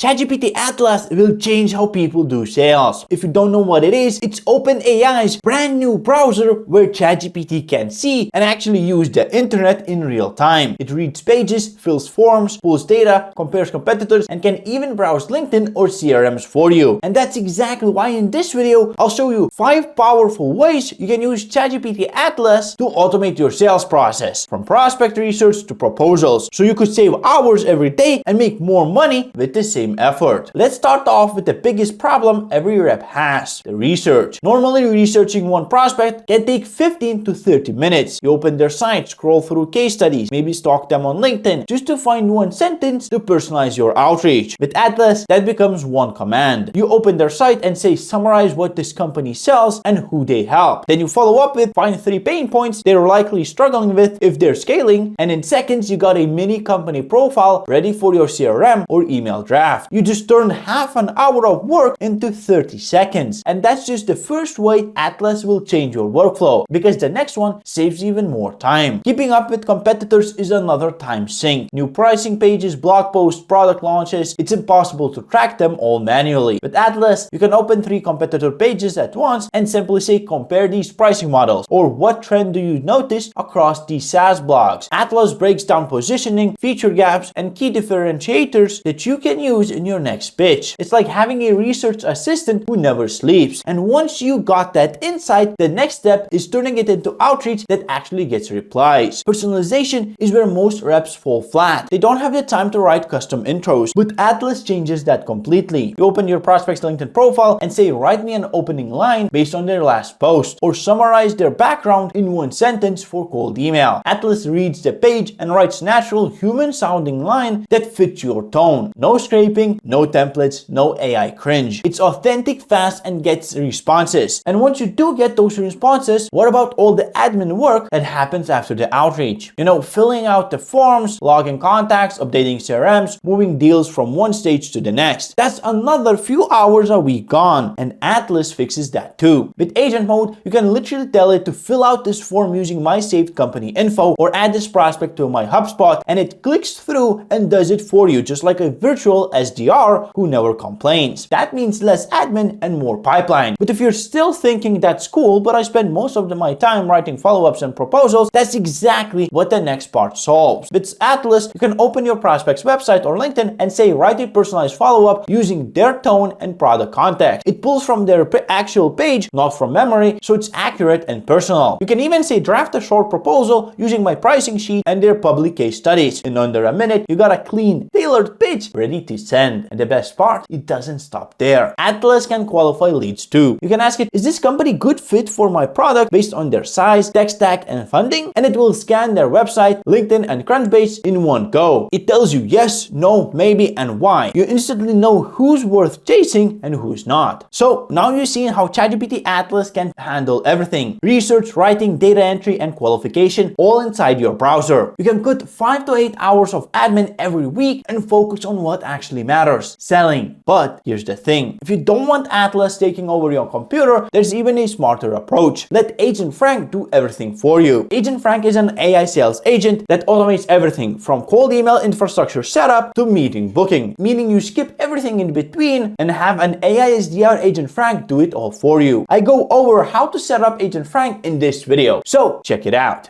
ChatGPT Atlas will change how people do sales. If you don't know what it is, it's OpenAI's brand new browser where ChatGPT can see and actually use the internet in real time. It reads pages, fills forms, pulls data, compares competitors, and can even browse LinkedIn or CRMs for you. And that's exactly why in this video, I'll show you 5 powerful ways you can use ChatGPT Atlas to automate your sales process, from prospect research to proposals, so you could save hours every day and make more money with the same effort. Let's start off with the biggest problem every rep has: the research. Normally, researching one prospect can take 15 to 30 minutes. You open their site, scroll through case studies, maybe stalk them on LinkedIn just to find one sentence to personalize your outreach. With Atlas, that becomes one command. You open their site and say, summarize what this company sells and who they help. Then you follow up with, find 3 pain points they're likely struggling with if they're scaling, and in seconds you got a mini company profile ready for your CRM or email draft. You just turned half an hour of work into 30 seconds. And that's just the first way Atlas will change your workflow, because the next one saves even more time. Keeping up with competitors is another time sink. New pricing pages, blog posts, product launches, it's impossible to track them all manually. With Atlas, you can open 3 competitor pages at once and simply say, compare these pricing models, or what trend do you notice across these SaaS blogs. Atlas breaks down positioning, feature gaps, and key differentiators that you can use in your next pitch. It's like having a research assistant who never sleeps. And once you got that insight, the next step is turning it into outreach that actually gets replies. Personalization is where most reps fall flat. They don't have the time to write custom intros, but Atlas changes that completely. You open your prospect's LinkedIn profile and say, write me an opening line based on their last post, or summarize their background in one sentence for cold email. Atlas reads the page and writes natural human-sounding line that fits your tone. No scraping, no templates, no AI cringe. It's authentic, fast, and gets responses. And once you do get those responses, what about all the admin work that happens after the outreach? You know, filling out the forms, logging contacts, updating CRMs, moving deals from one stage to the next. That's another few hours a week gone, and Atlas fixes that too. With agent mode, you can literally tell it to fill out this form using my saved company info, or add this prospect to my HubSpot, and it clicks through and does it for you, just like a virtual SDR who never complains. That means less admin and more pipeline. But if you're still thinking that's cool, but I spend most of my time writing follow-ups and proposals, that's exactly what the next part solves. With Atlas, you can open your prospect's website or LinkedIn and say, write a personalized follow-up using their tone and product context. It pulls from their actual page, not from memory, so it's accurate and personal. You can even say, draft a short proposal using my pricing sheet and their public case studies. In under a minute, you got a clean, tailored pitch ready to send. And the best part, it doesn't stop there. Atlas can qualify leads too. You can ask it, is this company good fit for my product based on their size, tech stack, and funding? And it will scan their website, LinkedIn, and Crunchbase in one go. It tells you yes, no, maybe, and why. You instantly know who's worth chasing and who's not. So now you've seen how ChatGPT Atlas can handle everything: research, writing, data entry, and qualification, all inside your browser. You can cut 5 to 8 hours of admin every week and focus on what actually matters: selling. But here's the thing: if you don't want Atlas taking over your computer, there's even a smarter approach. Let Agent Frank do everything for you. Agent Frank is an AI sales agent that automates everything from cold email infrastructure setup to meeting booking, meaning you skip everything in between and have an AI SDR Agent Frank do it all for you. I go over how to set up Agent Frank in this video, so check it out.